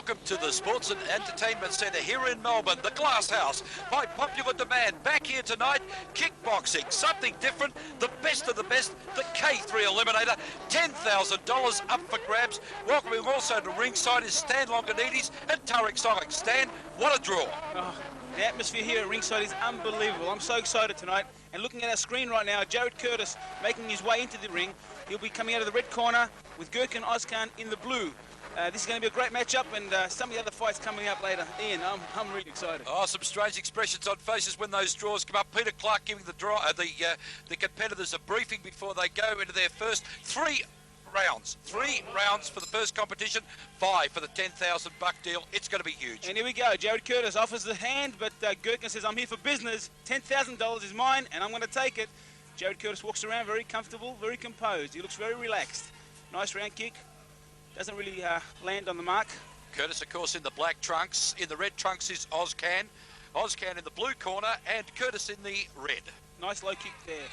Welcome to the Sports and Entertainment Centre here in Melbourne, the Glass House. By popular demand, back here tonight, kickboxing, something different, the best of the best, the K3 Eliminator, $10,000 up for grabs. Welcoming also to ringside is Stan Longanides and Tarek Solik. Stan, what a draw. Oh, the atmosphere here at ringside is unbelievable. I'm so excited tonight. And looking at our screen right now, Jarod Curtis making his way into the ring. He'll be coming out of the red corner with Gurkan Ozkan in the blue. This is going to be a great matchup, and some of the other fights coming up later. Ian, I'm really excited. Oh, some strange expressions on faces when those draws come up. Peter Clark giving the competitors a briefing before they go into their first three rounds. 3 rounds for the first competition, 5 for the $10,000 deal. It's going to be huge. And here we go. Jarod Curtis offers the hand, but Gurkan says, I'm here for business. $10,000 is mine, and I'm going to take it. Jarod Curtis walks around very comfortable, very composed. He looks very relaxed. Nice round kick. Doesn't really land on the mark. Curtis, of course, in the black trunks. In the red trunks is Ozkan. Ozkan in the blue corner, and Curtis in the red. Nice low kick there.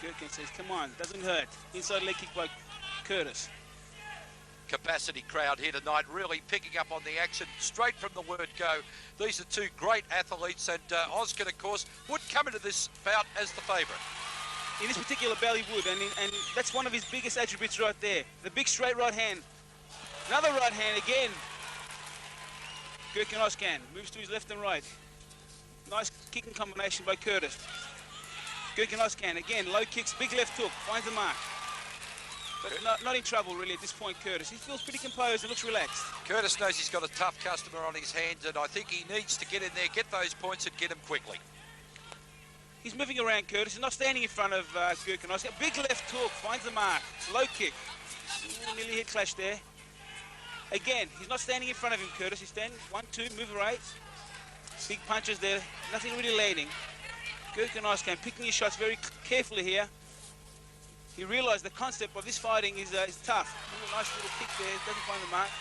Gurkan says, come on, doesn't hurt. Inside leg kick by Curtis. Capacity crowd here tonight, really picking up on the action straight from the word go. These are two great athletes, and Ozkan, of course, would come into this bout as the favourite. In this particular bout, he would, and that's one of his biggest attributes right there. The big straight right hand. Another right hand again. Gurkan Ozkan moves to his left and right. Nice kicking combination by Curtis. Gurkan Ozkan again, low kicks, big left hook, finds the mark. But not in trouble really at this point, Curtis. He feels pretty composed and looks relaxed. Curtis knows he's got a tough customer on his hands, and I think he needs to get in there, get those points and get them quickly. He's moving around, Curtis. He's not standing in front of Gurkan Ozkan. Big left hook, finds the mark. Low kick. Nearly hit clash there. Again, he's not standing in front of him, Curtis. He's standing 1, 2, move right. Big punches there, nothing really landing. Gurkan Ozkan picking his shots very carefully here. He realised the concept of this fighting is tough. Nice little kick there, doesn't find the mark.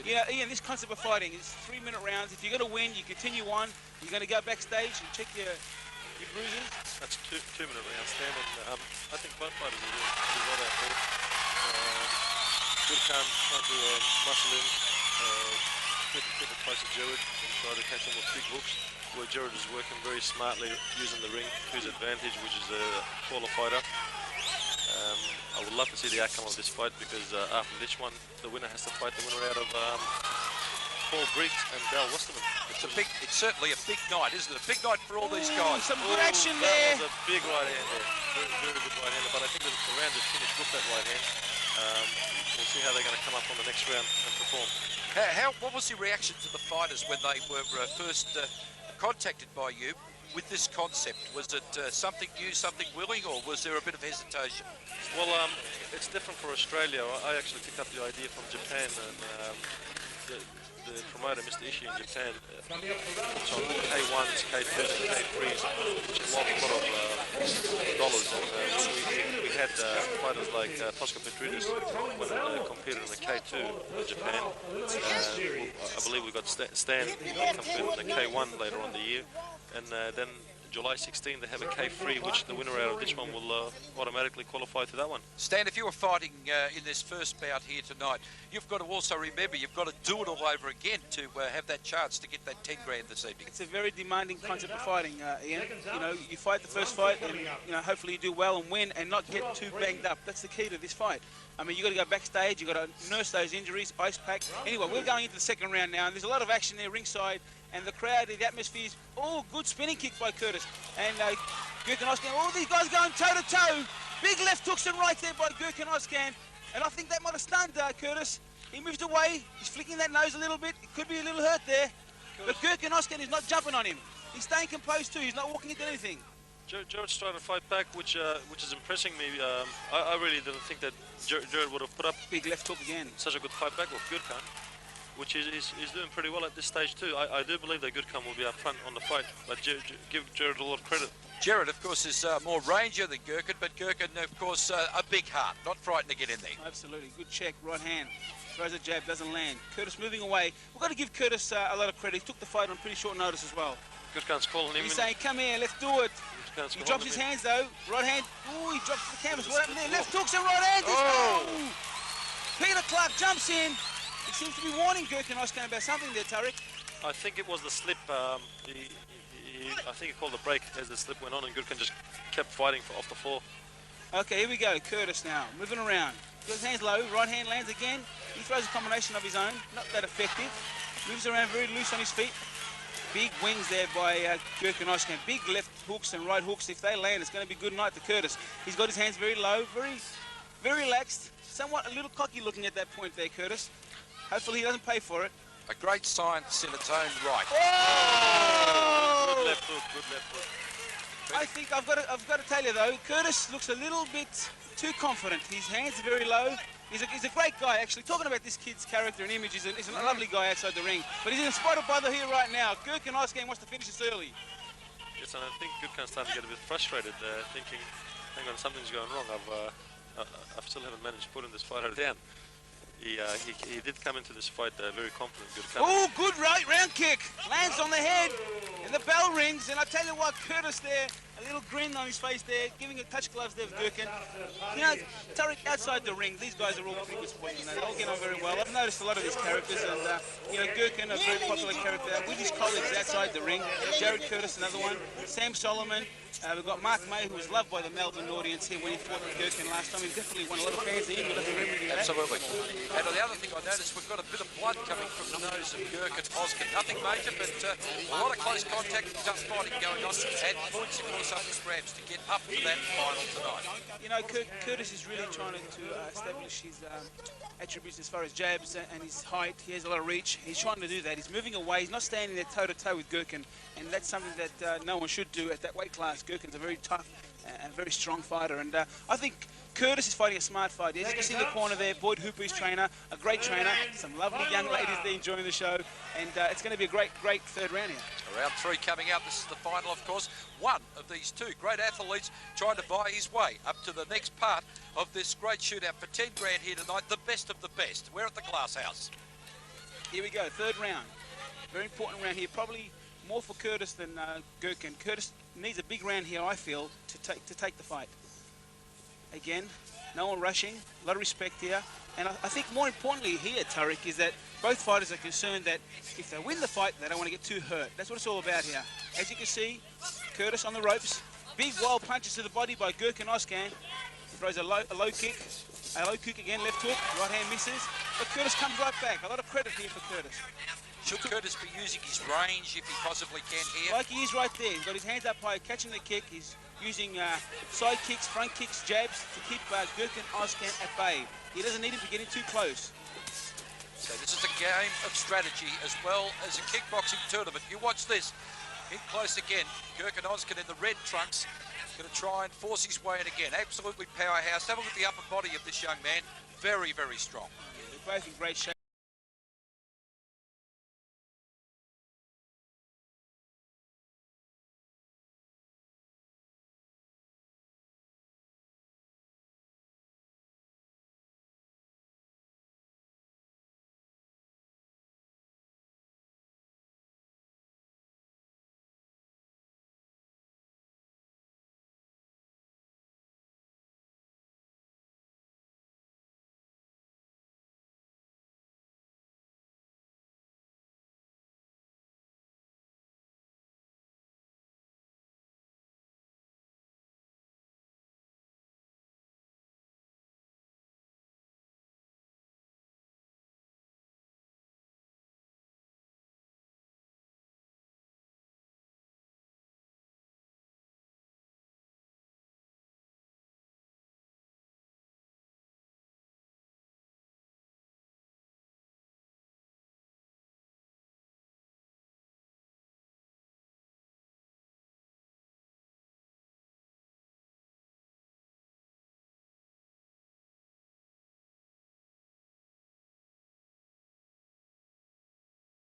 Yeah, Ian, this concept of fighting is 3-minute rounds. If you're going to win, you continue on. You're going to go backstage and check your bruises. That's 2-minute rounds, Stan, and I think both fighters are doing pretty well out there. Gurkan trying to muscle in, get the place of Jarod and try to catch him with big hooks, where Jarod is working very smartly using the ring to his advantage, which is a taller fighter. I would love to see the outcome of this fight, because after this one, the winner has to fight the winner out of Paul Briggs and Dale Westerman. It's certainly a big night, isn't it? A big night for all these guys. Some good action there. That was a big right hand there. Very good right hander, but I think that the round is finished with that right hand. We'll see how they're going to come up on the next round and perform. What was the reaction to the fighters when they were first contacted by you with this concept? Was it something new, something willing, or was there a bit of hesitation? Well, it's different for Australia. I actually picked up the idea from Japan, and the promoter, Mr. Ishii in Japan, on K1s, K2s and K3s, which involved a lot of dollars. And we had fighters like Tosca Petridis when competed in the K2 in Japan. I believe we got Stan competing in the K1 later on the year. And then July 16, they have a K3, which the winner out of this one will automatically qualify to that one. Stan, if you were fighting in this first bout here tonight, you've got to also remember you've got to do it all over again to have that chance to get that 10 grand this evening. It's a very demanding concept of fighting, Ian. You know, you fight the first fight, and hopefully you do well and win, and not get too banged up. That's the key to this fight. I mean, you got to go backstage, you got to nurse those injuries, ice pack. Anyway, we're going into the second round now, and there's a lot of action there ringside. And the crowd, the atmosphere is, good spinning kick by Curtis. And Gurkan Ozkan, all these guys going toe-to-toe. Big left hooks and rights there by Gurkan Ozkan. And I think that might have stunned Curtis. He moved away. He's flicking that nose a little bit. It could be a little hurt there. But Gurkan Ozkan is not jumping on him. He's staying composed too. He's not walking into anything. Jarod's trying to fight back, which is impressing me. I really didn't think that Jarod would have put up big left hook again. Such a good fight back with Gurkan, which is doing pretty well at this stage too. I do believe that Gurkan will be up front on the fight, but give Jarod a lot of credit. Jarod, of course, is more ranger than Gurkan, but Gurkan, of course, a big heart, not frightened to get in there. Absolutely, good check, right hand. Throws a jab, doesn't land. Curtis moving away. We've got to give Curtis a lot of credit. He took the fight on pretty short notice as well. Gurkan's calling him. He's saying, come here, let's do it. He drops his hands though. Right hand. He drops the canvas. What happened there? Left hooks and right hand. Oh! Peter Clark jumps in. He seems to be warning Gurkan Ozkan about something there, Tariq. I think it was the slip. I think he called the break as the slip went on, and Gurkan just kept fighting off the floor. Okay, here we go. Curtis now, moving around. Got his hands low, right hand lands again. He throws a combination of his own, not that effective. Moves around very loose on his feet. Big wings there by Gurkan Ozkan. Big left hooks and right hooks. If they land, it's going to be a good night for Curtis. He's got his hands very low, very relaxed. Somewhat a little cocky looking at that point there, Curtis. Hopefully he doesn't pay for it. A great science in its own right. Oh! Good left hook, good left hook. I think I've got to tell you though, Curtis looks a little bit too confident. His hands are very low. He's a great guy, actually. Talking about this kid's character and image, he's a lovely guy outside the ring. But he's in a spot of bother here right now. Gurkan Ozkan wants to finish this early. Yes, and I think Gurkan's starting to get a bit frustrated, thinking, hang on, something's going wrong. I still haven't managed to put in this fighter down. He did come into this fight very confident. Gurkan. Oh, good right round kick. Lands on the head. And the bell rings. And I tell you what, Curtis there, a little grin on his face there, giving a touch gloves there with Gurkan. You know, Tariq, outside the ring, these guys are all pretty good sports. You know, they all get on very well. I've noticed a lot of these characters, and you know, Gurkan, a very popular character with his colleagues outside the ring. Jarod Curtis, another one. Sam Solomon. We've got Mark May, who was loved by the Melbourne audience here when he fought with Gurkan last time. He definitely won a lot of fans in. We'll have to remember that. Absolutely. And the other thing I noticed, we've got a bit of blood coming from the nose of Gurkan Ozkan. Nothing major, but a lot of close contact, dust fighting going on, and points, of course, up his grabs to get up to that final tonight. You know, Curtis is really trying to establish his attributes as far as jabs and his height. He has a lot of reach. He's trying to do that. He's moving away. He's not standing there toe-to-toe with Gurkan, and that's something that no one should do at that weight class. Gurkan's a very tough and very strong fighter, and I think Curtis is fighting a smart fight. As you can see in the corner there, Boyd Hooper, his trainer, a great trainer, some lovely young ladies there enjoying the show, and it's going to be a great third round here. Round 3 coming out. This is the final, of course. One of these two great athletes trying to buy his way up to the next part of this great shootout for 10 grand here tonight. The best of the best. We're at the Glass House. Here we go, third round. Very important round here. Probably more for Curtis than Gurkan. Curtis needs a big round here, I feel, to take the fight. Again, no one rushing, a lot of respect here. And I think more importantly here, Tariq, is that both fighters are concerned that if they win the fight, they don't want to get too hurt. That's what it's all about here. As you can see, Curtis on the ropes. Big wild punches to the body by Gurkan Ozkan. Throws a low kick. A low kick again, left hook. Right hand misses. But Curtis comes right back. A lot of credit here for Curtis. Should Curtis be using his range if he possibly can here? Like he is right there. He's got his hands up high, catching the kick. He's using side kicks, front kicks, jabs to keep Gurkan Ozkan at bay. He doesn't need him to get in too close. So this is a game of strategy as well as a kickboxing tournament. You watch this. In close again. Gurkan Ozkan in the red trunks. Going to try and force his way in again. Absolutely powerhouse. Have a look at the upper body of this young man. Very, very strong. Yeah, they're both in great shape.